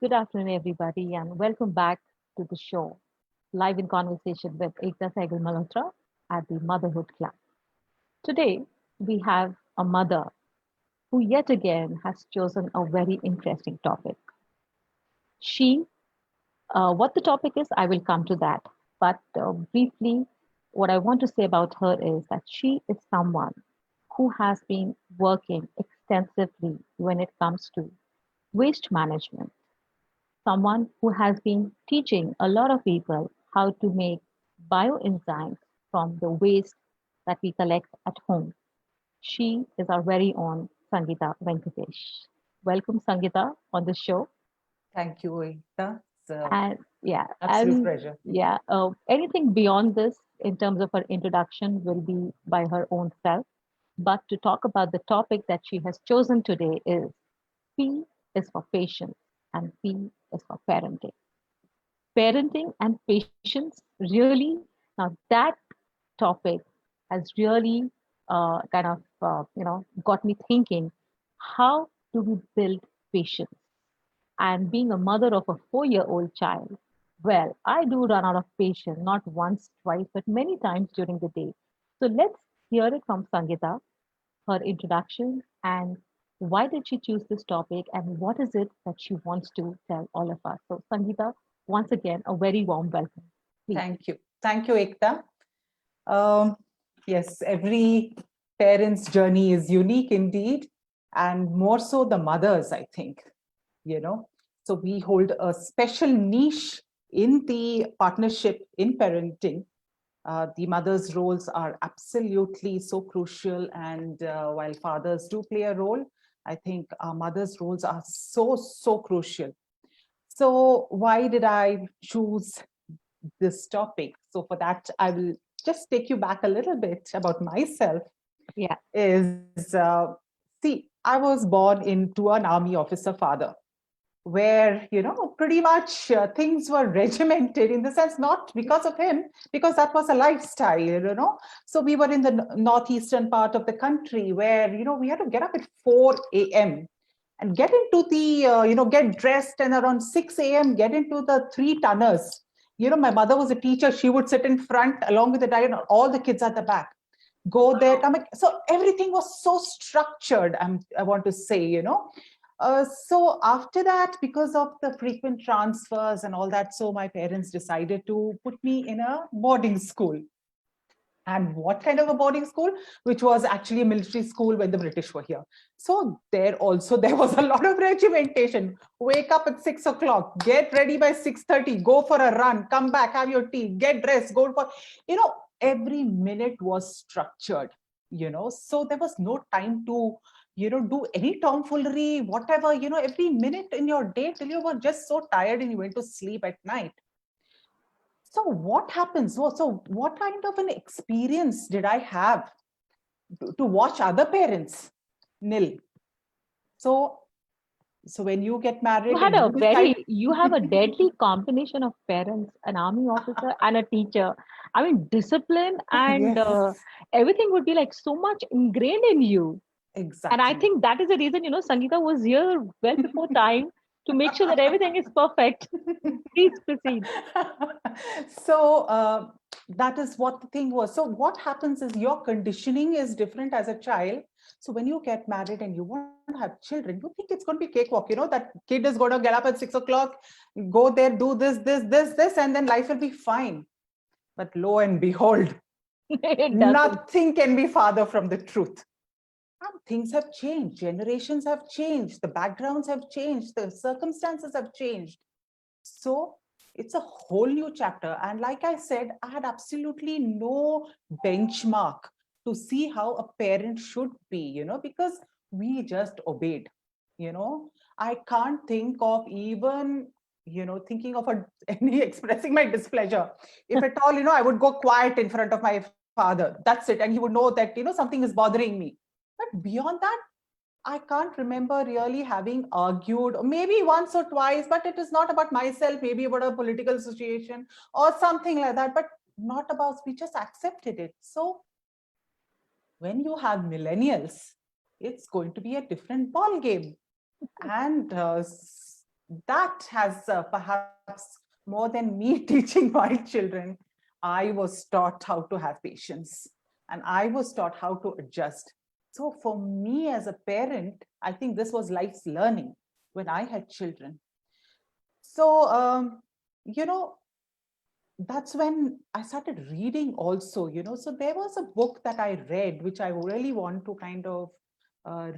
Good afternoon, everybody, and welcome back to the show, live in conversation with Ekta Saigal Malhotra at the Motherhood Club. Today, we have a mother who yet again has chosen a very interesting topic. She, what the topic is, I will come to that. But briefly, what I want to say about her is that she is someone who has been working extensively when it comes to waste management, someone who has been teaching a lot of people how to make bioenzymes from the waste that we collect at home. She is our very own Sangeeta Venkatesh. Welcome, Sangeeta, on the show. Thank you, Ekta. It's an And yeah, absolute pleasure. anything beyond this in terms of her introduction will be by her own self. But to talk about the topic that she has chosen today is P is for patience and P is for parenting. Parenting and patience really, now that topic has really got me thinking, how do we build patience? And being a mother of a 4-year-old child, well, I do run out of patience, not once, twice, but many times during the day. So let's hear it from Sangeeta, her introduction, and why did she choose this topic, and what is it that she wants to tell all of us. So, Sangeeta, once again, a very warm welcome. Please. Thank you. Thank you, Ekta. Um, yes, every parent's journey is unique indeed, and more so the mothers, I think, you know. So we hold a special niche in the partnership in parenting. The mothers' roles are absolutely so crucial, and while fathers do play a role, I think our mothers' roles are so crucial. So why did I choose this topic? So for that, I will just take you back a little bit about myself. Yeah. Is see, I was born into an army officer father, where pretty much things were regimented, in the sense not because of him, because that was a lifestyle. So we were in the northeastern part of the country, where we had to get up at 4 a.m. and get into the get dressed, and around 6 a.m. get into the 3 tonners. My mother was a teacher. She would sit in front along with the dad, and all the kids at the back go there. So everything was so structured. I want to say, so after that, because of the frequent transfers and all that, so my parents decided to put me in a boarding school. And what kind of a boarding school? Which was actually a military school when the British were here. So there also, there was a lot of regimentation. Wake up at 6 o'clock, get ready by 6:30, go for a run, come back, have your tea, get dressed, go for, every minute was structured, so there was no time to, do any tomfoolery, whatever, every minute in your day till you were just so tired and you went to sleep at night. So what happens? So what kind of an experience did I have to watch other parents? Nil. So, so when you get married and you decide, You have a deadly combination of parents, an army officer, and a teacher. I mean, discipline and yes, everything would be like so much ingrained in you. And I exactly. think that is the reason, Sangeeta was here well before time to make sure that everything is perfect. Please proceed. So that is what the thing was. So what happens is your conditioning is different as a child. So when you get married and you want to have children, you think it's going to be cakewalk. That kid is going to get up at 6 o'clock, go there, do this, and then life will be fine. But lo and behold, It doesn't. nothing can be farther from the truth. And things have changed, generations have changed, the backgrounds have changed, the circumstances have changed. So it's a whole new chapter. And like I said, I had absolutely no benchmark to see how a parent should be, because we just obeyed. I can't think of even, thinking of any expressing my displeasure. If at all, I would go quiet in front of my father. That's it. And he would know that, something is bothering me. But beyond that, I can't remember really having argued, or maybe once or twice, but it is not about myself, maybe about a political situation or something like that, but not about, we just accepted it. So when you have millennials, it's going to be a different ball game. And that has perhaps more than me teaching my children, I was taught how to have patience and I was taught how to adjust. So for me as a parent, I think this was life's learning when I had children. So, you know, that's when I started reading also, So there was a book that I read, which I really want to kind of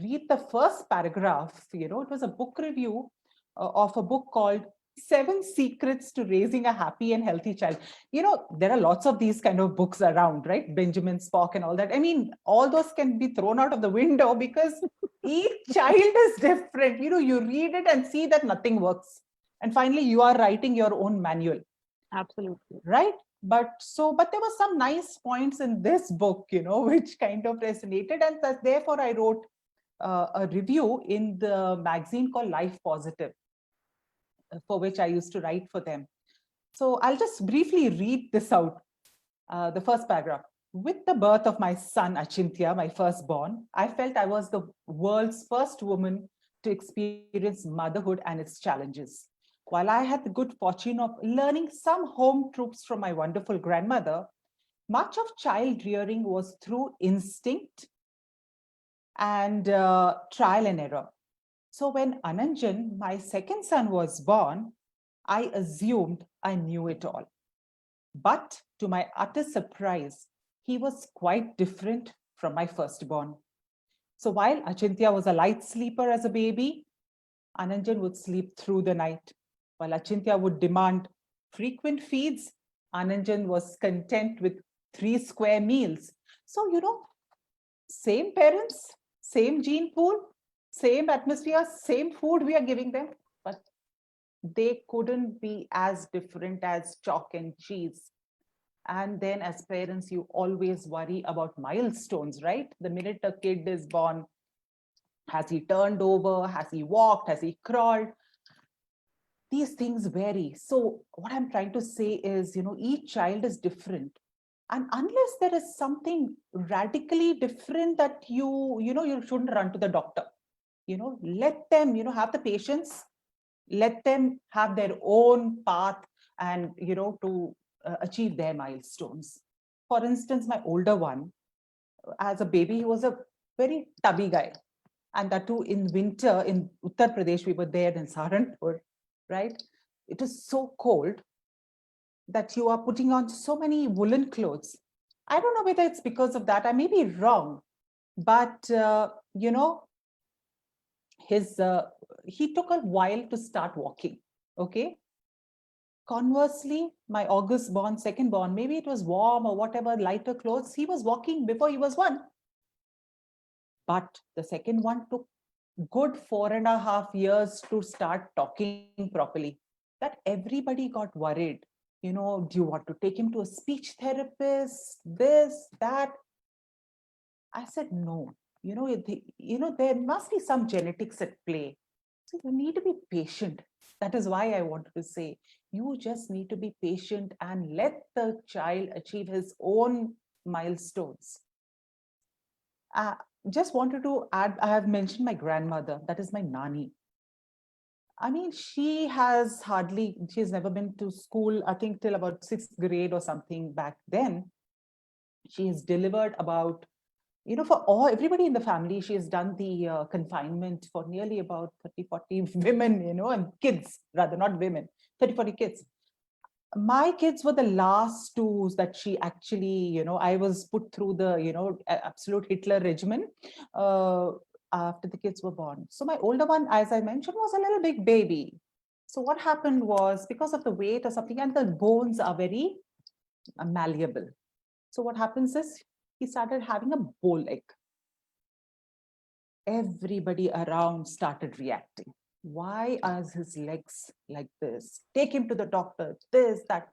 read the first paragraph. It was a book review of a book called Seven Secrets to Raising a Happy and Healthy Child. There are lots of these kind of books around, right? Benjamin Spock and all that. I mean, all those can be thrown out of the window because each child is different. You read it and see that nothing works. And finally, you are writing your own manual. Absolutely. Right. But there were some nice points in this book, which kind of resonated. And therefore, I wrote a review in the magazine called Life Positive, for which I used to write for them. So I'll just briefly read this out, the first paragraph. With the birth of my son, Achintya, my firstborn, I felt I was the world's first woman to experience motherhood and its challenges. While I had the good fortune of learning some home truths from my wonderful grandmother, much of child rearing was through instinct and trial and error. So when Ananjan, my second son, was born, I assumed I knew it all. But to my utter surprise, he was quite different from my firstborn. So while Achintya was a light sleeper as a baby, Ananjan would sleep through the night. While Achintya would demand frequent feeds, Ananjan was content with 3 square meals. So, same parents, same gene pool, same atmosphere, same food we are giving them, but they couldn't be as different as chalk and cheese. And then as parents, you always worry about milestones, right? The minute a kid is born, has he turned over? Has he walked? Has he crawled? These things vary. So what I'm trying to say is, each child is different. And unless there is something radically different that you shouldn't run to the doctor. Let them, have the patience, let them have their own path and, to achieve their milestones. For instance, my older one, as a baby, he was a very tubby guy. And that too in winter in Uttar Pradesh, we were there in Saharanpur, right? It was so cold that you are putting on so many woolen clothes. I don't know whether it's because of that. I may be wrong, but he took a while to start walking. Okay. Conversely, my August born, second born, maybe it was warm or whatever, lighter clothes. He was walking before he was 1. But the second one took good 4.5 years to start talking properly. That everybody got worried. Do you want to take him to a speech therapist? This, that. I said, no. There must be some genetics at play. So you need to be patient. That is why I wanted to say, you just need to be patient and let the child achieve his own milestones. Just wanted to add, I have mentioned my grandmother, that is my Nani. I mean, she's never been to school, I think till about 6th grade or something back then. She has delivered about, for everybody in the family, she has done the confinement for nearly about 30, 40 women, and kids, rather not women, 30, 40 kids. My kids were the last 2 that she actually, I was put through the, absolute Hitler regimen after the kids were born. So my older one, as I mentioned, was a little big baby. So what happened was, because of the weight or something, and the bones are very malleable. So what happens is, he started having a bow leg. Everybody around started reacting. Why are his legs like this? Take him to the doctor, this, that.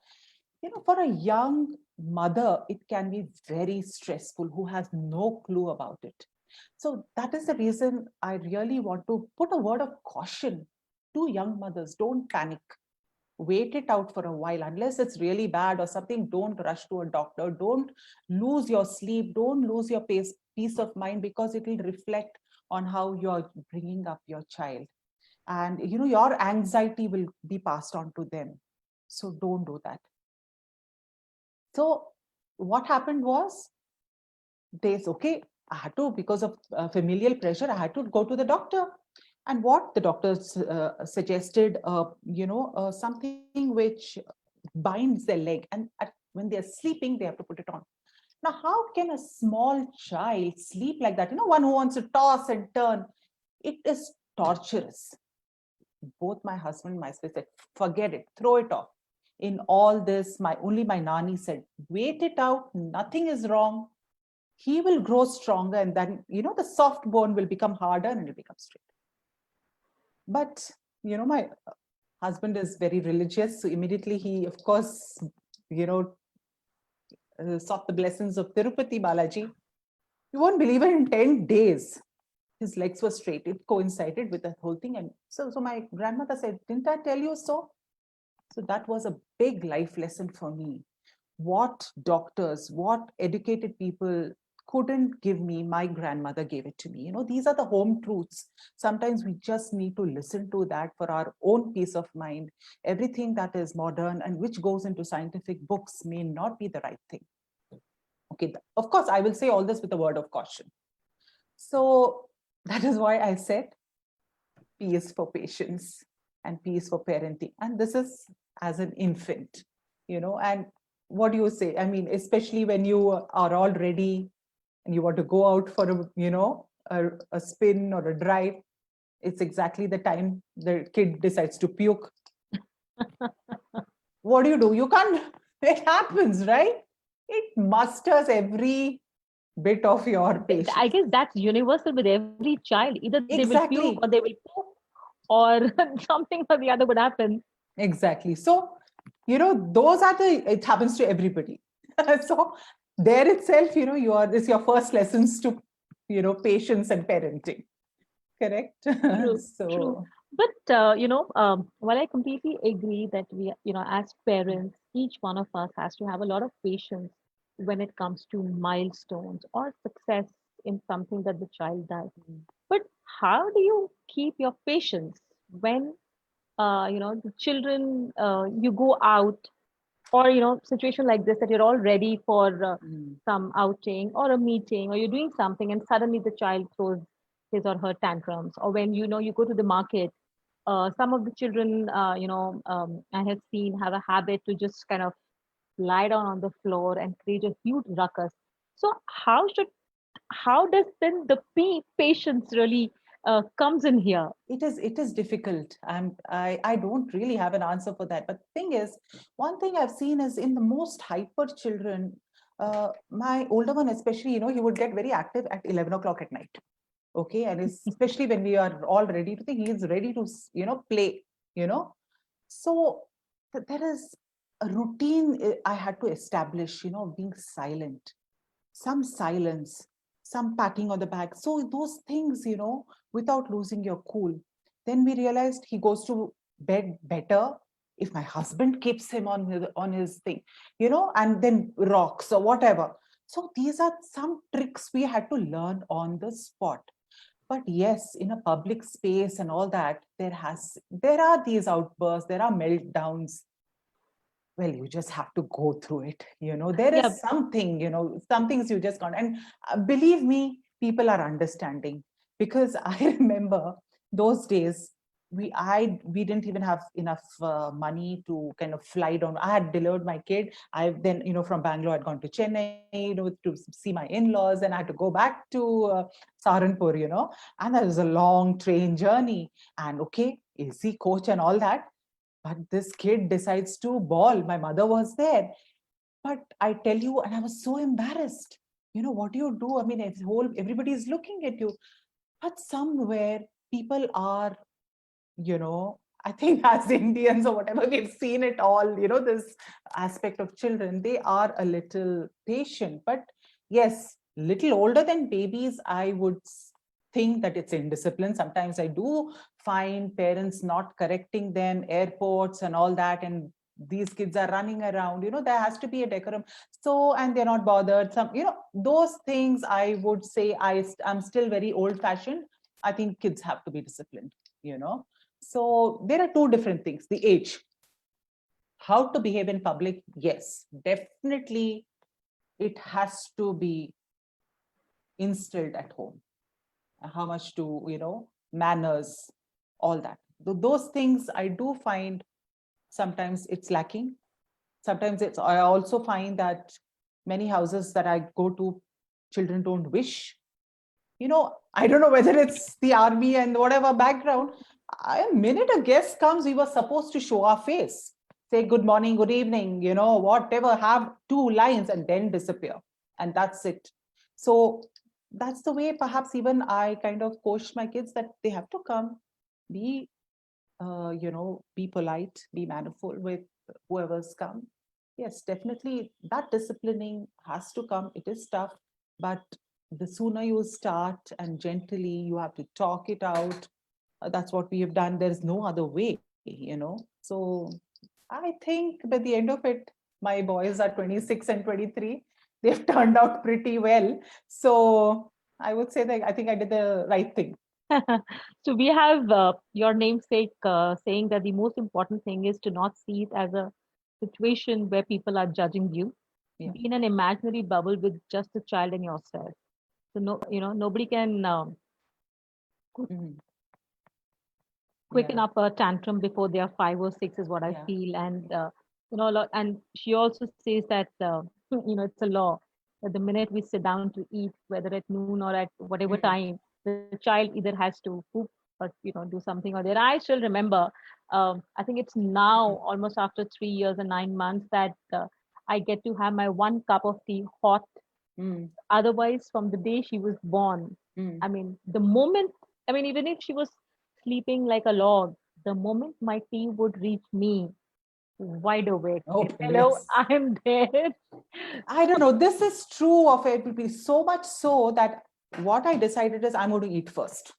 For a young mother, it can be very stressful who has no clue about it. So that is the reason I really want to put a word of caution to young mothers. Don't panic. Wait it out for a while. Unless it's really bad or something, don't rush to a doctor. Don't lose your sleep. Don't lose your peace of mind, because it will reflect on how you're bringing up your child. and your anxiety will be passed on to them. So don't do that. So what happened was, okay, I had to, because of familial pressure, I had to go to the doctor. And what the doctors suggested, something which binds their leg, and when they're sleeping, they have to put it on. Now, how can a small child sleep like that? One who wants to toss and turn. It is torturous. Both my husband and myself said, forget it, throw it off. In all this, my nanny said, wait it out, nothing is wrong. He will grow stronger, and then, the soft bone will become harder and it will become straight. But, my husband is very religious. So immediately he, of course, sought the blessings of Tirupati Balaji. You won't believe it, in 10 days, his legs were straight. It coincided with the whole thing. And so my grandmother said, didn't I tell you so? So that was a big life lesson for me. What doctors, what educated people couldn't give me, my grandmother gave it to me. These are the home truths. Sometimes we just need to listen to that for our own peace of mind. Everything that is modern and which goes into scientific books may not be the right thing. Okay, of course, I will say all this with a word of caution. So that is why I said P is for patience and P is for parenting. And this is as an infant, and what do you say? I mean, especially when you are all ready and you want to go out for a spin or a drive, it's exactly the time the kid decides to puke. What do? You can't, it happens, right? It musters every bit of your patience. I guess that's universal with every child. Either they will puke or Exactly. they will poop, or something or the other would happen. Exactly. So, those are it happens to everybody. So there itself, this is your first lessons to, patience and parenting. Correct? True, true. So, But while I completely agree that we, as parents, each one of us has to have a lot of patience when it comes to milestones or success in something that the child does. But how do you keep your patience when, the children, you go out, or situation like this, that you're all ready for some outing or a meeting, or you're doing something and suddenly the child throws his or her tantrums, or when you go to the market, some of the children, I have seen, have a habit to just kind of lie down on the floor and create a huge ruckus. So how does then the patience really comes in here? it is difficult. I don't really have an answer for that. But the thing is, one thing I've seen is in the most hyper children, my older one especially, he would get very active at 11 o'clock at night. Okay, and especially when we are all ready to think, he is ready to play. So there is a routine I had to establish, being silent, some silence, some patting on the back. So those things, without losing your cool. Then we realized he goes to bed better if my husband keeps him on his thing, and then rocks or whatever. So these are some tricks we had to learn on the spot. But yes, in a public space and all that, there are these outbursts, there are meltdowns. Well, you just have to go through it. There Yeah. is something, some things you just can't. And believe me, people are understanding, because I remember those days. We didn't even have enough money to kind of fly down. I had delivered my kid. I then, from Bangalore, I'd gone to Chennai, to see my in-laws, and I had to go back to Saharanpur, and that was a long train journey. And okay, AC coach and all that, but this kid decides to bawl. My mother was there. But I tell you, and I was so embarrassed. What do you do? I mean, everybody is looking at you. But somewhere people are, I think as Indians or whatever, we've seen it all, this aspect of children, they are a little patient. But yes, little older than babies, I would think that it's indiscipline. Sometimes I do find parents not correcting them, airports and all that, and these kids are running around, there has to be a decorum. So, and they're not bothered. Those things I would say I'm still very old fashioned. I think kids have to be disciplined, So there are two different things. The age, how to behave in public. Yes, definitely it has to be instilled at home. How much to, manners, all that. Those things I do find sometimes it's lacking. Sometimes I also find that many houses that I go to, children don't wish. I don't know whether it's the army and whatever background. A minute a guest comes, we were supposed to show our face, say good morning, good evening, whatever, have two lines and then disappear. And that's it. So that's the way perhaps even I kind of coach my kids that they have to come, be, be polite, be mannerful with whoever's come. Yes, definitely that disciplining has to come. It is tough, but the sooner you start and gently you have to talk it out. That's what we have done. There's no other way. So I think by the end of it, my boys are 26 and 23. They've turned out pretty well. So I would say that I think I did the right thing. So we have your namesake saying that the most important thing is to not see it as a situation where people are judging you. Yeah. Be in an imaginary bubble with just a child and yourself. So nobody can Mhm. quicken Yeah. up a tantrum before they are 5 or 6 is what I Yeah. feel. And and she also says that it's a law that the minute we sit down to eat, whether at noon or at whatever Mhm. time, the child either has to poop or do something or that. I still remember. I think it's now Mhm. almost after 3 years and 9 months that I get to have my one cup of tea hot. Mm. Otherwise, from the day she was born, Mm. I mean, the moment, I mean, even if she was sleeping like a log, the moment my tea would reach me, wide awake. Oh, Hello, yes. I'm there. I don't know. This is true of everybody, so much so that what I decided is I'm going to eat first.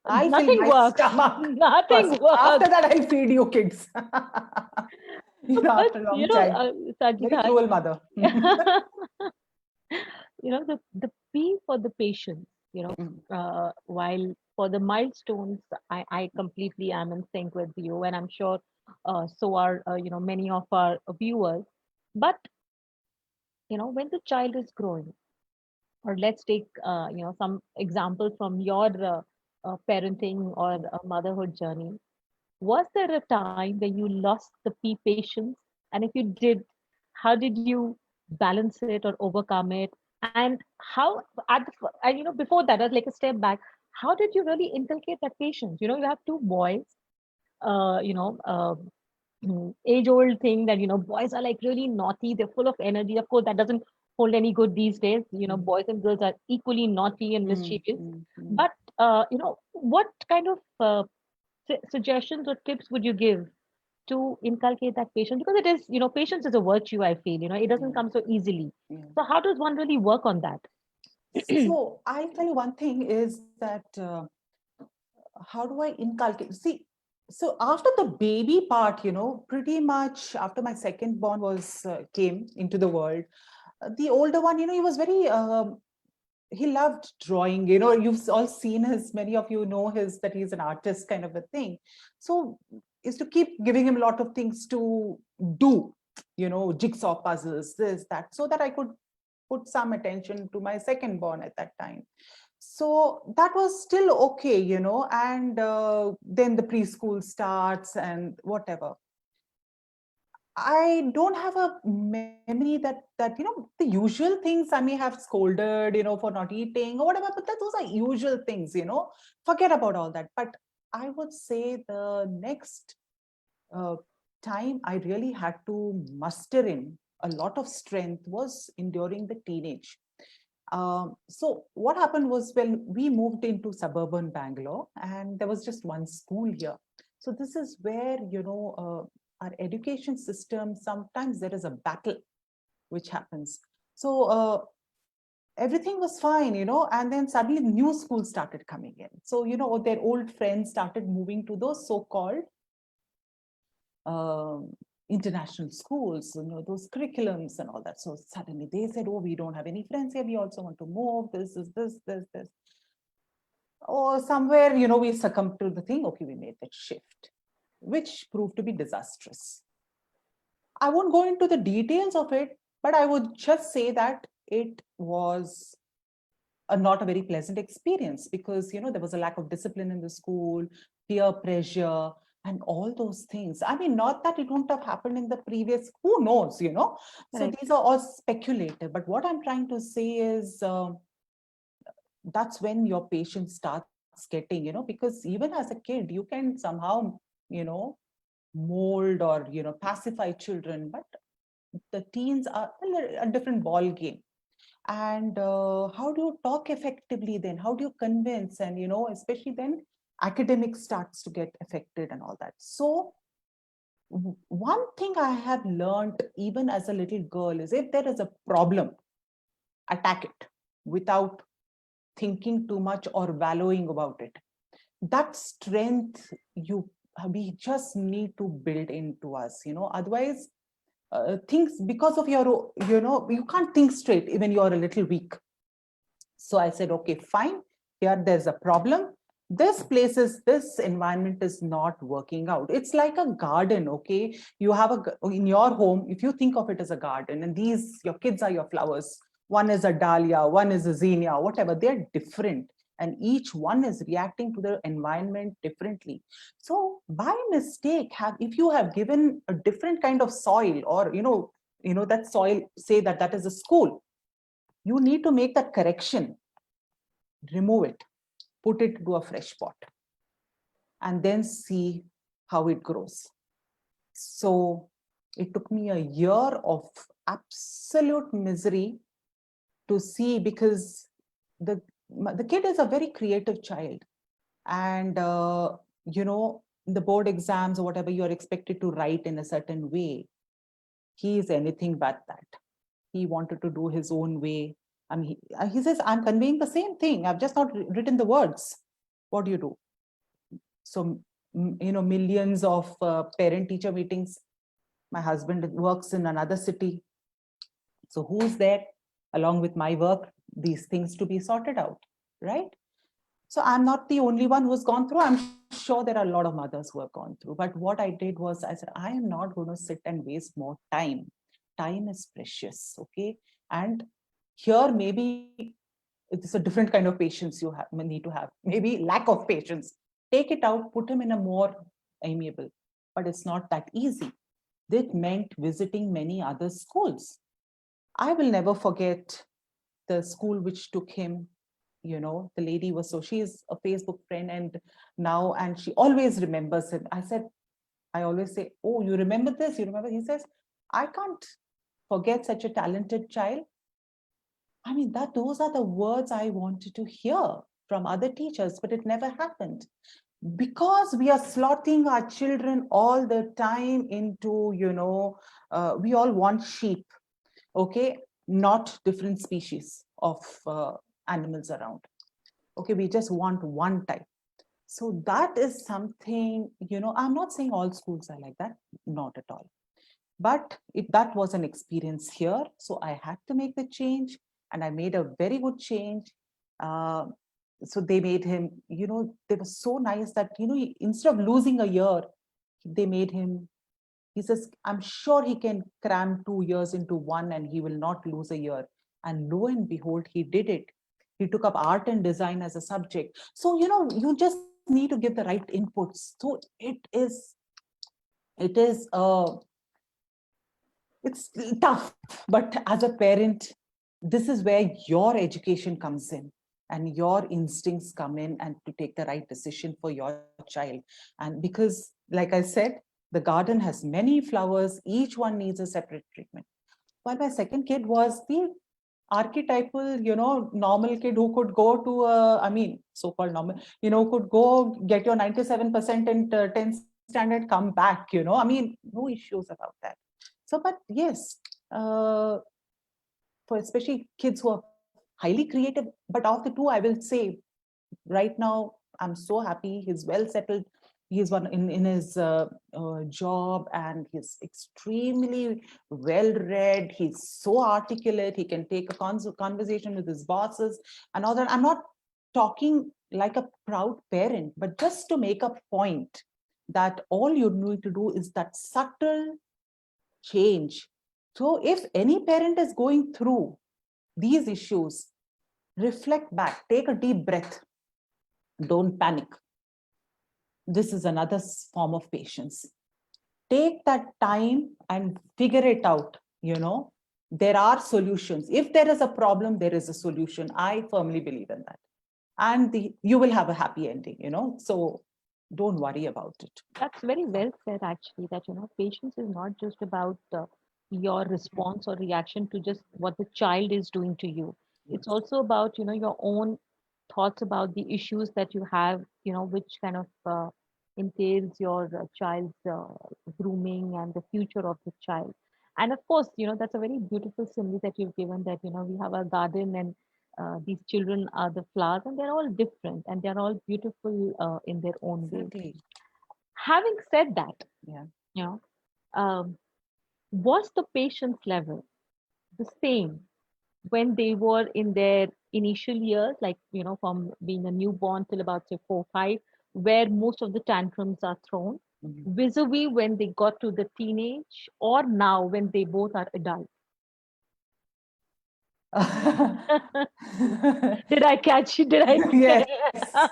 I'll fill Nothing my works. stomach Nothing first. After works. that, I'll feed you kids. But After a long time. Very Sajida, cruel mother. the P for the patience, Mm. while for the milestones, I completely am in sync with you, and I'm sure so are many of our viewers. But when the child is growing, or let's take some example from your parenting or motherhood journey. Was there a time where you lost the patience? And if you did, how did you balance it or overcome it? And how, and before that, like a step back, how did you really inculcate that patience? You have two boys, uh, you know, uh, age old thing that, boys are like really naughty. They're full of energy. Of course, that doesn't hold any good these days. Mm. Boys and girls are equally naughty and Mm. mischievous. Mm. Mm. But, what kind of suggestions or tips would you give to inculcate that patience, because it is patience is a virtue, I feel. It doesn't Yeah. come so easily. Yeah. So how does one really work on that? So I'll tell you one thing is that how do I inculcate? See, so after the baby part, pretty much after my second born was came into the world, the older one, he was very he loved drawing. You've all seen his, many of you know his, that he's an artist kind of a thing. So is to keep giving him a lot of things to do, jigsaw puzzles, this, that, so that I could put some attention to my second born at that time. So that was still okay, and then the preschool starts and whatever. I don't have a memory that the usual things I may have scolded, for not eating or whatever, but those are usual things, Forget about all that. But I would say the next uh, time I really had to muster in a lot of strength was during the teenage. So what happened was, when we moved into suburban Bangalore, and there was just one school here. So this is where, our education system, sometimes there is a battle which happens. So everything was fine, and then suddenly new schools started coming in. So, their old friends started moving to those so-called um, international schools, those curriculums and all that. So suddenly they said, oh, we don't have any friends here. We also want to move. This is this. or somewhere, we succumbed to the thing. Okay, we made that shift, which proved to be disastrous. I won't go into the details of it, but I would just say that it was not a very pleasant experience, because there was a lack of discipline in the school, peer pressure, and all those things. I mean, not that it wouldn't have happened in the previous, who knows. So Right. these are all speculative, but what I'm trying to say is, that's when your patience starts getting, because even as a kid you can somehow, you know mold or pacify children, but the teens are a different ball game. And how do you talk effectively then? How do you convince? And especially then academics starts to get affected and all that. So one thing I have learned even as a little girl is, if there is a problem, attack it without thinking too much or wallowing about it. That strength, we just need to build into us. Otherwise, things, because of your, you can't think straight even you're a little weak. So I said, okay, fine, here there's a problem. This environment is not working out. It's like a garden. Okay, you have in your home, if you think of it as a garden, and your kids are your flowers. One is a dahlia, one is a zinnia, whatever. They're different, and each one is reacting to the environment differently. So by mistake, if you have given a different kind of soil, or that soil, say that is a school, you need to make that correction, remove it, put it to a fresh pot, and then see how it grows. So it took me a year of absolute misery to see, because the kid is a very creative child, and the board exams or whatever, you're expected to write in a certain way. He is anything but that. He wanted to do his own way. I mean, he says, I'm conveying the same thing. I've just not written the words. What do you do? So, millions of parent-teacher meetings. My husband works in another city. So who's there along with my work, these things to be sorted out, right? So I'm not the only one who's gone through. I'm sure there are a lot of mothers who have gone through. But what I did was, I said, I am not going to sit and waste more time. Time is precious, okay? And here, maybe it's a different kind of patience you need to have. Maybe lack of patience. Take it out, put him in a more amiable. But it's not that easy. That meant visiting many other schools. I will never forget the school which took him. The lady was, so she's a Facebook friend, and she always remembers him. I always say, oh, you remember this? You remember? He says, I can't forget such a talented child. I mean, those are the words I wanted to hear from other teachers, but it never happened. Because we are slotting our children all the time into, we all want sheep, okay, not different species of animals around. Okay, we just want one type. So that is something, I'm not saying all schools are like that, not at all. But that was an experience here. So I had to make the change, and I made a very good change. Uh, so they made him, they were so nice that, instead of losing a year, they made him, he says, I'm sure he can cram 2 years into one and he will not lose a year. And lo and behold, he did it. He took up art and design as a subject. So, you just need to give the right inputs. So it is it's tough, but as a parent, this is where your education comes in and your instincts come in, and to take the right decision for your child. And because, like I said, the garden has many flowers, each one needs a separate treatment. While my second kid was the archetypal, normal kid who could go to so-called normal, could go get your 97% in 10th standard, come back, no issues about that. So, but yes, for especially kids who are highly creative, but of the two, I will say right now, I'm so happy. He's well settled. He's one in his job, and he's extremely well read. He's so articulate. He can take a conversation with his bosses and all that. I'm not talking like a proud parent, but just to make a point that all you need to do is that subtle change. So if any parent is going through these issues, reflect back, take a deep breath, don't panic. This is another form of patience. Take that time and figure it out. There are solutions. If there is a problem, there is a solution. I firmly believe in that. And you will have a happy ending. So don't worry about it. That's very well said, actually, that, patience is not just about your response or reaction to just what the child is doing to you. It's Yes. also about, your own thoughts about the issues that you have, which kind of entails your child's grooming and the future of the child. And of course, that's a very beautiful simile that you've given, that, we have a garden, and these children are the flowers, and they're all different and they're all beautiful in their own way. Exactly. Having said that, Yeah. you know, um, was the patient's level the same when they were in their initial years, like, from being a newborn till about, say, 4, 5, where most of the tantrums are thrown, Mhm. vis-a-vis when they got to the teenage, or now when they both are adults? Did I catch you? Did I? Yes.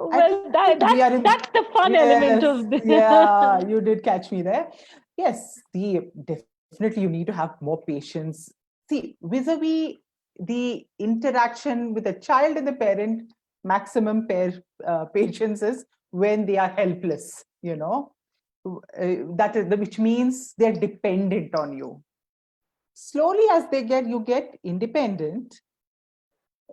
I Well, that, think we that's are in. that's the fun element Yes, of yeah, the. you did catch me there. Yes, definitely you need to have more patience. See, vis-a-vis the interaction with the child and the parent, maximum patience is when they are helpless. That is which means they're dependent on you. Slowly, as you get independent,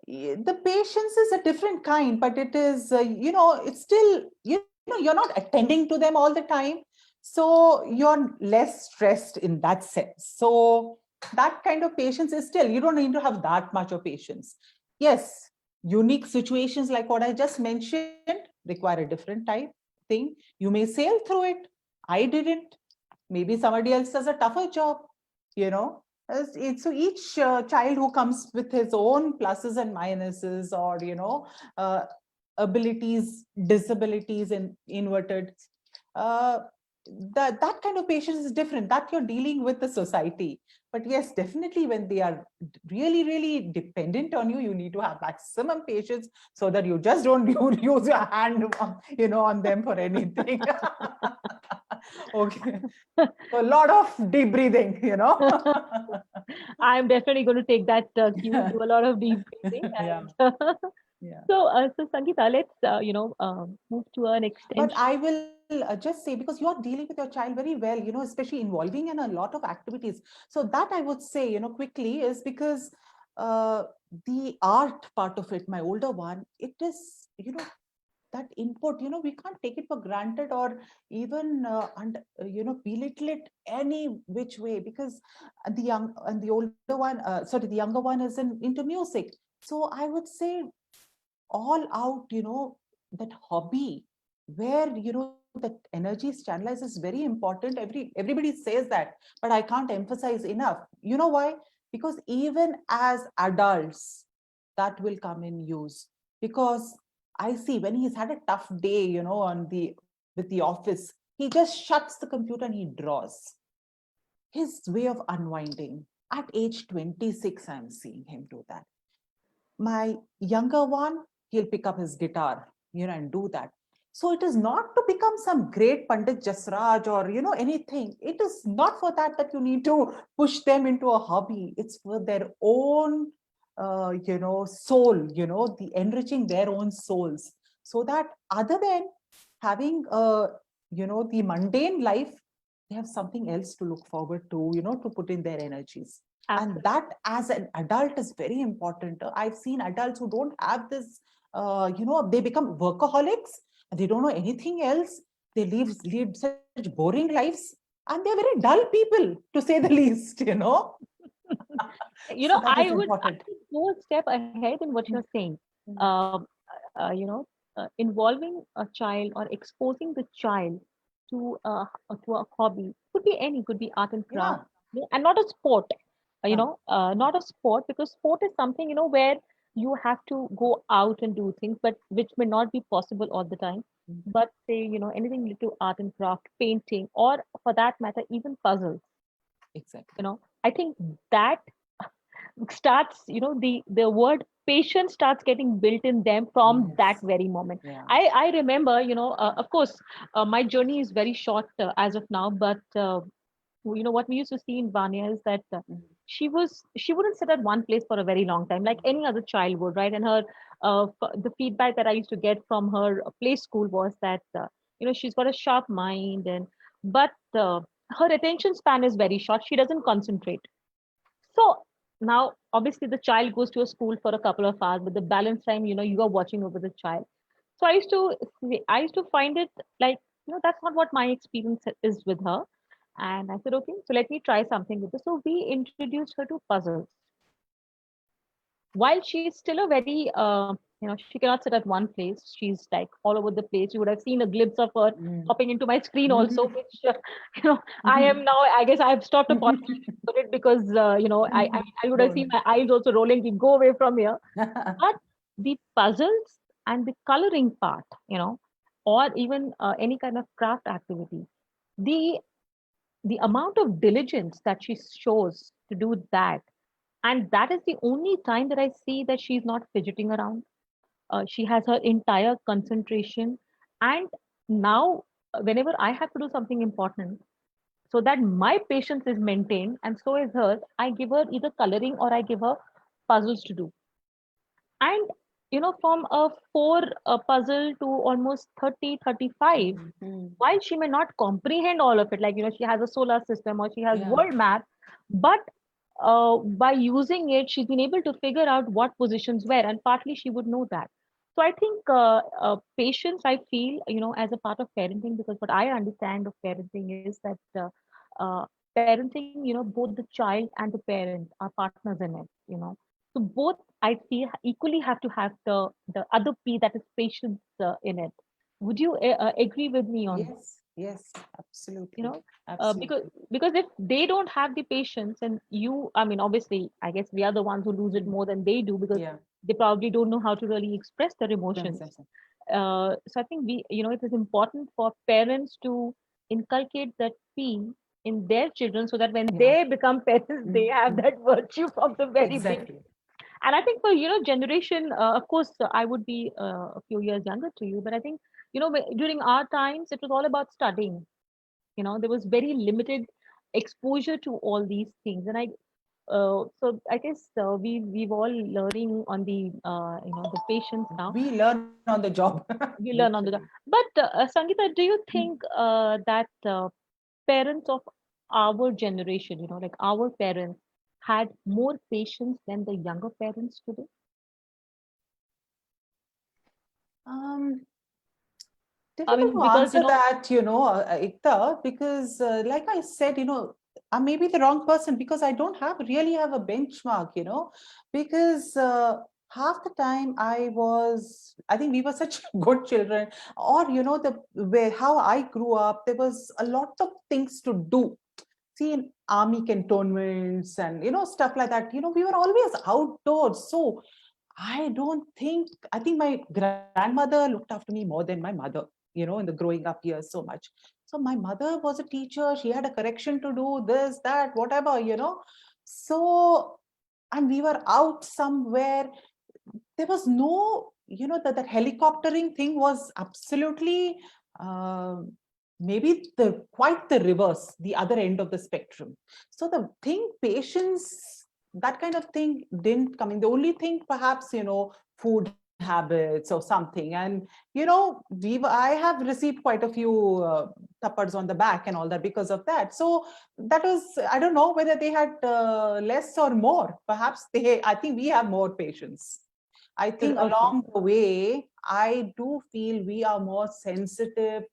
the patience is a different kind, but it is, it's still, you're not attending to them all the time. So you're less stressed in that sense. So that kind of patience is still, you don't need to have that much of patience. Yes, unique situations like what I just mentioned require a different type thing. You may sail through it. I didn't. Maybe somebody else does a tougher job, you know so each child who comes with his own pluses and minuses, or uh, abilities, disabilities, and inverted, uh, that kind of patience is different, that you're dealing with the society. But yes, definitely when they are really, really dependent on you, you need to have maximum patience, so that you just don't use your hand on them for anything. Okay. So a lot of deep breathing. I'm definitely going to take that cue, do a lot of deep breathing. Yeah, And yeah. so Sangeeta, let's move to an But extension. I will just say, because you are dealing with your child very well, especially involving in a lot of activities. So that I would say, quickly, is because uh, the art part of it, my older one, it is, that input, we can't take it for granted, or even belittle it any which way, because the older one, sorry, the younger one is into music. So I would say all out, that hobby where that energy is channelized is very important. Everybody says that, but I can't emphasize enough. You know why? Because even as adults, that will come in use. Because I see when he's had a tough day, with the office, he just shuts the computer and he draws. His way of unwinding. At age 26, I'm seeing him do that. My younger one, he'll pick up his guitar, and do that. So it is not to become some great Pandit Jasraj or, anything. It is not for that you need to push them into a hobby. It's for their own, soul, the enriching their own souls. So that other than having, the mundane life, they have something else to look forward to, to put in their energies. And Absolutely. that as an adult is very important. I've seen adults who don't have this, they become workaholics and they don't know anything else. They lead such boring lives, and they're very dull people, to say the least. So that is I important. would go a step ahead in what you're saying. Mm. Um, Involving a child or exposing the child to to a hobby, could be any, could be art and craft, Yeah. and not a sport. not a sport, because sport is something, where you have to go out and do things, but which may not be possible all the time. But say, anything related to art and craft, painting, or for that matter, even puzzles, Exactly. I think that starts, the word patience starts getting built in them from that Yes. very moment. Yeah. I remember, of course, my journey is very short as of now, but what we used to see in Vanya is that she wouldn't sit at one place for a very long time like any other child would, right? And her the feedback that I used to get from her play school was that she's got a sharp mind, and but her attention span is very short. She doesn't concentrate. So now, obviously, the child goes to a school for a couple of hours, but the balance time, you are watching over the child. So I used to find it like, that's not what my experience is with her. And I said, okay, so let me try something with this. So we introduced her to puzzles. While she's still a very, she cannot sit at one place. She's like all over the place. You would have seen a glimpse of her hopping into my screen also, which, I am now, I guess I've stopped apologizing for it because, I would have seen my eyes also rolling, go away from here. But the puzzles and the coloring part, or even any kind of craft activity, the the amount of diligence that she shows to do that, and that is the only time that I see that she's not fidgeting around. She has her entire concentration, and now whenever I have to do something important, so that my patience is maintained and so is hers, I give her either coloring or I give her puzzles to do. And from a four puzzle to almost 30, 35, while she may not comprehend all of it, like she has a solar system or she has world map, but by using it she's been able to figure out what positions where, and partly she would know that. So I think patience, I feel, as a part of parenting, because what I understand of parenting is that uh, parenting, both the child and the parent are partners in it. So both, I feel, equally have to have the other P, that is patience, in it. Would you agree with me on that? Yes, yes, You absolutely. know, because Absolutely. if they don't have the patience, and I mean, obviously, I guess we are the ones who lose it more than they do, because Yeah. they probably don't know how to really express their Yes, emotions. yes, yes. So I think it is important for parents to inculcate that P in their children, so that when Yeah. they become parents, they have that virtue from the very beginning. Exactly. And I think for generation, of course, I would be a few years younger to you, but I think during our times it was all about studying. There was very limited exposure to all these things, and so I guess we've all learning on the the patience now. We learn on the job. We learn on the Literally. job. But Sangeeta, do you think that parents of our generation, like our parents, had more patience than the younger parents today? Um, I Difficult mean, to because answer that, Ekta, because like I said, I may be the wrong person because I don't really have a benchmark, because half the time I think we were such good children, or, the way how I grew up, there was a lot of things to do. See, in army cantonments and, stuff like that, we were always outdoors. So I think my grandmother looked after me more than my mother, in the growing up years so much. So my mother was a teacher. She had a correction to do, this, that, whatever, So, and we were out somewhere. There was no, that helicoptering thing was absolutely, maybe quite the reverse, the other end of the spectrum. So the thing, patience, that kind of thing didn't come in. The only thing, perhaps, food habits or something. And I have received quite a few tappers on the back and all that because of that. So that was, I don't know whether they had less or more. Perhaps I think we have more patience. I think okay. along the way, I do feel we are more sensitive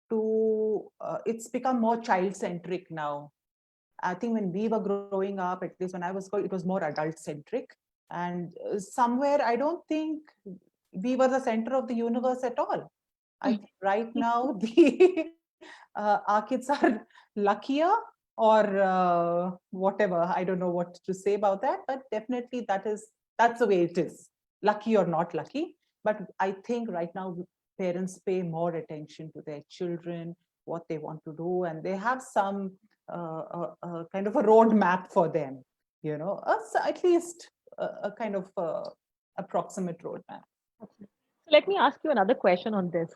to, it's become more child centric now. I think when we were growing up, at least when I was growing, it was more adult centric. And somewhere, I don't think we were the center of the universe at all. I think right now, our kids are luckier or whatever. I don't know what to say about that, but definitely that's the way it is. Lucky or not lucky, but I think right now parents pay more attention to their children, what they want to do, and they have some kind of a roadmap for them. At least a kind of approximate roadmap. Absolutely. So let me ask you another question on this.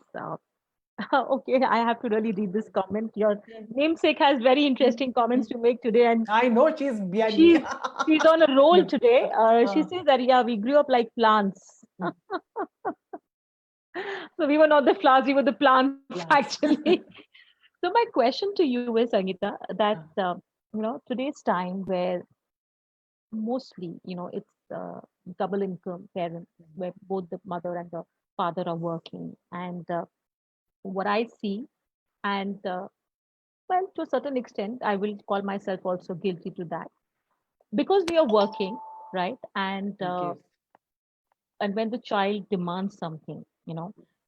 Okay, I have to really read this comment. Your namesake has very interesting comments to make today, and I know she's behind me. she's she's on a roll No. today. She says that yeah, we grew up like plants. So we were not the flowers, we were the plants Plants. actually. So my question to you is, Sangeeta, that Uh, today's time where mostly it's double income parents, where both the mother and the father are working, and what I see, and well, to a certain extent, I will call myself also guilty to that, because we are working, right? Give. And when the child demands something,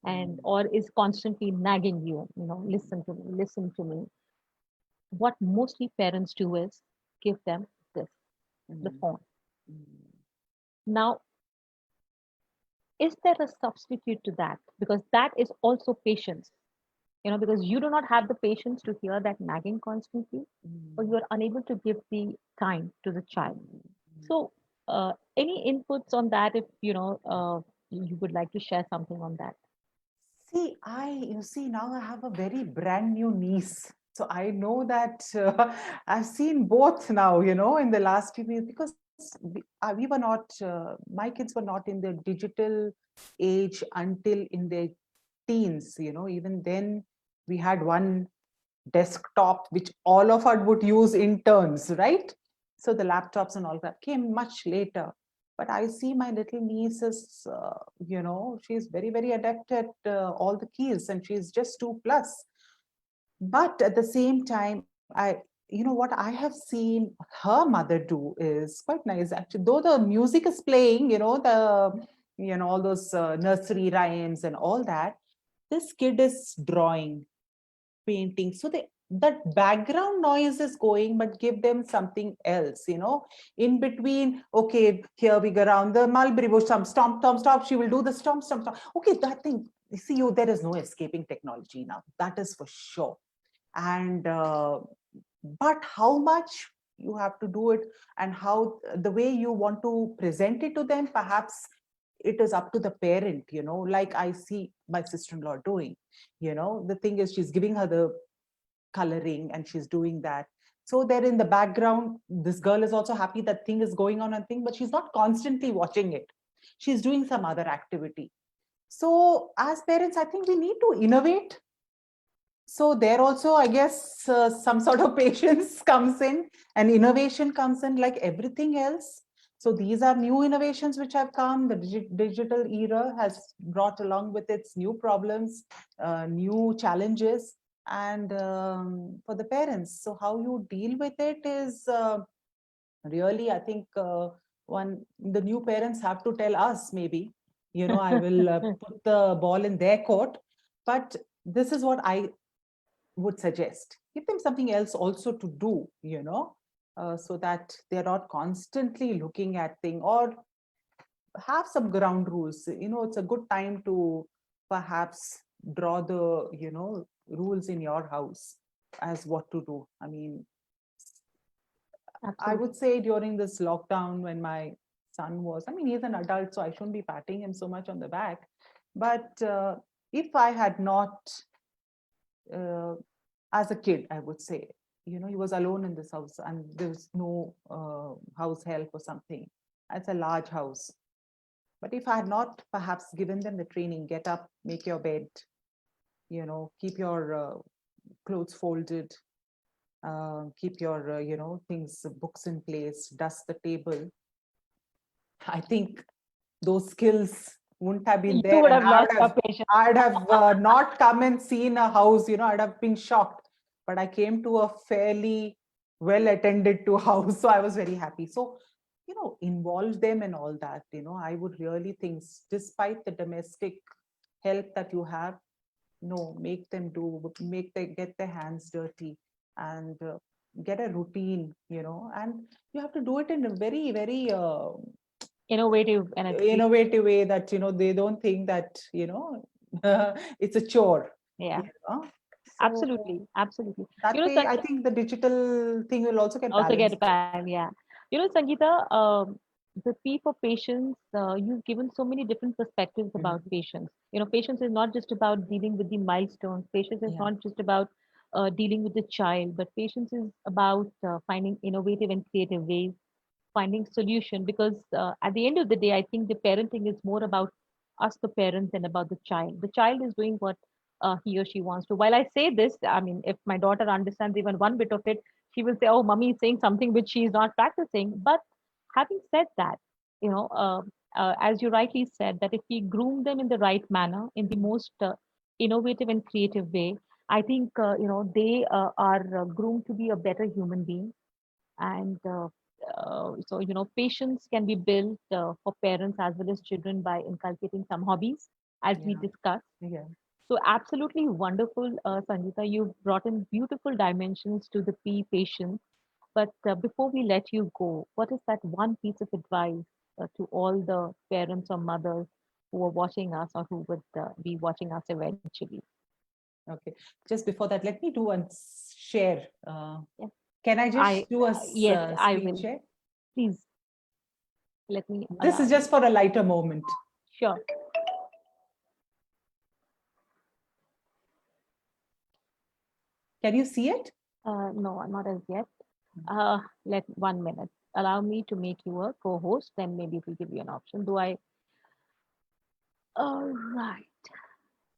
and Mm, or is constantly nagging you, listen to me, what mostly parents do is give them this, the mm, phone. mm, Now, is there a substitute to that? Because that is also patience, because you do not have the patience to hear that nagging constantly, or you mm, are unable to give the time to the child. mm. So, any inputs on that, if you would like to share something on that? You see, now I have a very brand new niece. So I know that I've seen both now, in the last few years, because we were not, my kids were not in the digital age until in their teens, even then we had one desktop which all of us would use in turns, right? So the laptops and all that came much later. But I see my little niece is, she's very, very adept at all the keys, and she's just 2 plus. But at the same time, what I have seen her mother do is quite nice. Actually, though the music is playing, all those nursery rhymes and all that, this kid is drawing, painting. So that background noise is going, but give them something else, in between. Okay, here we go around the mulberry bush, some stomp, stomp, stop. She will do the stomp, stomp, stomp. Okay, that thing. You see, there is no escaping technology now. That is for sure. And but how much you have to do it, and how the way you want to present it to them, perhaps it is up to the parent, like I see my sister-in-law doing. The thing is, she's giving her the coloring and she's doing that. So there in the background, this girl is also happy that thing is going on and thing, but she's not constantly watching it. She's doing some other activity. So as parents, I think we need to innovate. So there also, I guess, some sort of patience comes in, and innovation comes in, like everything else. So these are new innovations which have come. The digital era has brought along with its new problems, new challenges, and for the parents. So how you deal with it is really, I think, the new parents have to tell us, maybe, I will put the ball in their court. But this is what I would suggest. Give them something else also to do, so that they're not constantly looking at thing, or have some ground rules. It's a good time to perhaps draw the, rules in your house as what to do. I mean, I would Absolutely. say during this lockdown, when my son was, I mean, he's an adult, so I shouldn't be patting him so much on the back. But if I had not, uh, as a kid, I would say, he was alone in this house and there was no house help or something. It's a large house. But if I had not perhaps given them the training, get up, make your bed, keep your clothes folded, keep your, things, books in place, dust the table, I think those skills wouldn't have been You there, would and have lost your patience. I'd have not come and seen a house. I'd have been shocked. But I came to a fairly well attended to house, so I was very happy. So, involve them in all that. I would really think, despite the domestic help that you have, no, make them do, make them get their hands dirty, and get a routine, and you have to do it in a very, very Innovative and innovative way that, they don't think that, it's a chore. yeah, So absolutely. that way, I Sangeeta, think the digital thing will also get also balanced. get pan, yeah. Sangeeta, the P for patience, you've given so many different perspectives about Mhm. patience. Patience is not just about dealing with the milestones. Patience is Yeah. not just about dealing with the child, but patience is about finding innovative and creative ways, finding solution. Because at the end of the day, I think the parenting is more about us, the parents, than about the child. The child is doing what he or she wants to. While I say this, I mean, if my daughter understands even one bit of it, she will say, "Oh, mommy is saying something which she is not practicing." But having said that, you know, uh, as you rightly said, that if we groom them in the right manner, in the most innovative and creative way, I think they are groomed to be a better human being. And so, patience can be built for parents as well as children by inculcating some hobbies, as we Yeah. discussed. Yeah. So, absolutely wonderful, Sangeeta. You've brought in beautiful dimensions to the patience. But before we let you go, what is that one piece of advice to all the parents or mothers who are watching us or who would be watching us eventually? Okay. Just before that, let me do one share. Yeah. Can I just do a Yes, I screen will. share? Please let me This allow is you. just for a lighter moment. Sure. Can you see it? No, not as yet. Let 1 minute. Allow me to make you a co-host, then maybe it will give you an option. Do I? All right.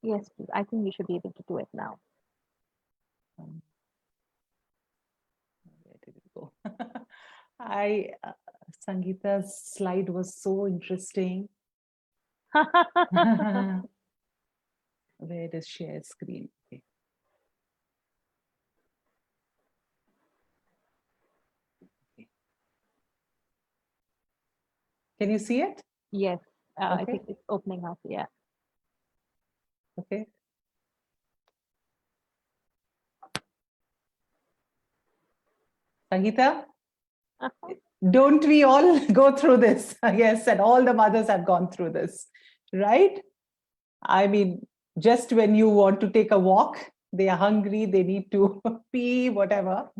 Yes, please. I think we should be able to do it now. Um, where did it go? I Sangeeta's slide was so interesting. Where does share screen? Okay. Okay. Can you see it? Yes, I Okay. think it's opening up. Yeah. Okay. Sangeeta, don't we all go through this? Yes, and all the mothers have gone through this, right? I mean, just when you want to take a walk, they are hungry, they need to pee, whatever.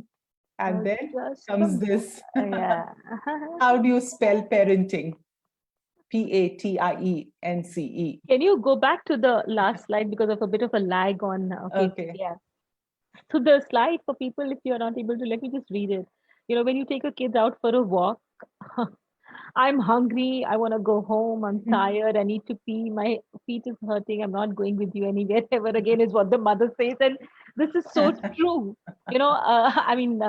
And then Just comes this. yeah. How do you spell parenting? Patince. Can you go back to the last slide because of a bit of a lag on? Okay. Okay. Yeah. So the slide for people, if you're not able to, let me just read it. When you take a kid out for a walk, I'm hungry. I want to go home. I'm tired. I need to pee. My feet is hurting. I'm not going with you anywhere ever again, is what the mother says. And this is so true. I mean,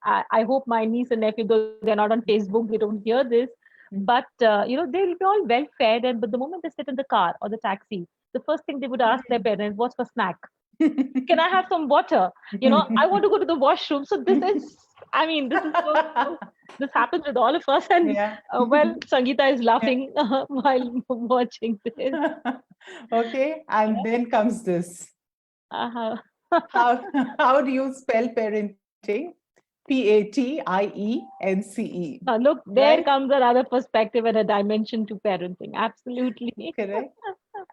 I hope my niece and nephew, though they're not on Facebook, they don't hear this. But, they'll be all well fed. And but the moment they sit in the car or the taxi, the first thing they would ask their parents, what's for snack? Can I have some water? I want to go to the washroom. So this is, I mean, this is so true. This happens with all of us. And Yeah. well, Sangeeta is Yeah. laughing while watching this. Okay. And then comes this. Uh, How, how do you spell parenting? Patince, look, there right? comes another perspective and a dimension to parenting. Absolutely. Correct.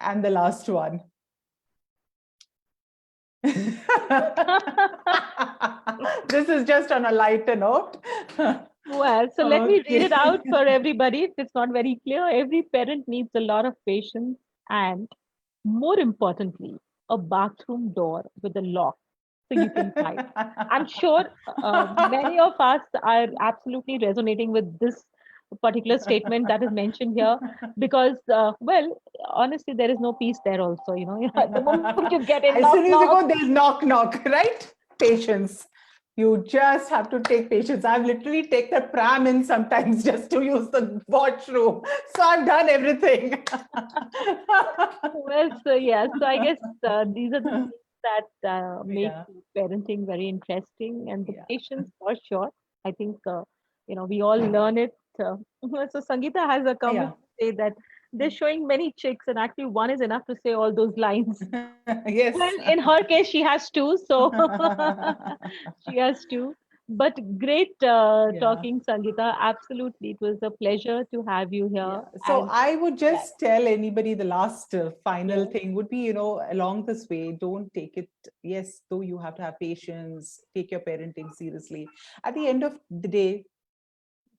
And the last one. This is just on a lighter note. Well, so let me read Okay. it out for everybody if it's not very clear. Every parent needs a lot of patience and, more importantly, a bathroom door with a lock so you can hide. I'm sure many of us are absolutely resonating with this particular statement that is mentioned here because, well, honestly, there is no peace there also. The moment you get in, As knock, soon as you knock. go, there's knock, knock, right? Patience. You just have to take patience. I've literally taken a pram in sometimes just to use the washroom. So I've done everything. Well, so yeah, so I guess these are the things that make Yeah. parenting very interesting, and the Yeah. patience for sure. I think we all learn it. So Sangeeta has a comment Yeah. to say that they're showing many chicks, and actually one is enough to say all those lines. Yes. Well, in her case, she has two, so she has two. But great Yeah. talking, Sangeeta. Absolutely. It was a pleasure to have you here. Yeah. So And I would just tell anybody the last final yeah, thing would be, you know, along this way, don't take it. Yes, though you have to have patience, take your parenting seriously. At the end of the day,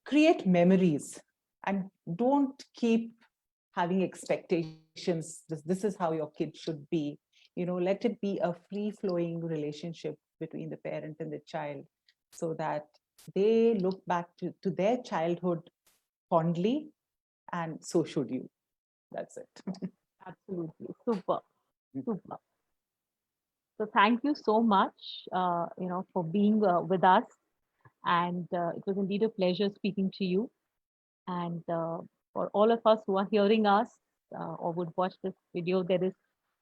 create memories and don't keep having expectations. This is how your kid should be. You know, let it be a free flowing relationship between the parent and the child so that they look back to their childhood fondly, and so should you. That's it. absolutely. Super. Super. So thank you so much, for being with us. And it was indeed a pleasure speaking to you. And for all of us who are hearing us or would watch this video, there is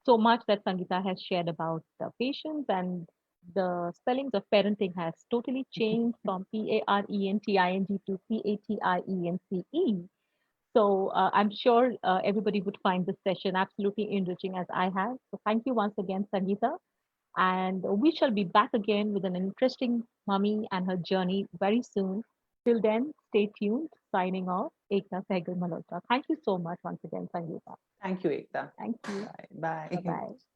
so much that Sangeeta has shared about patience, and the spellings of parenting has totally changed from Parenting to Patience. So I'm sure everybody would find this session absolutely enriching as I have. So thank you once again, Sangeeta. And we shall be back again with an interesting mummy and her journey very soon. Till then, stay tuned. Signing off, Ekta Sehgal Malhotra. Thank you so much once again, Sangeeta. Thank you, Ekta. Thank you. Bye. Bye Bye. bye.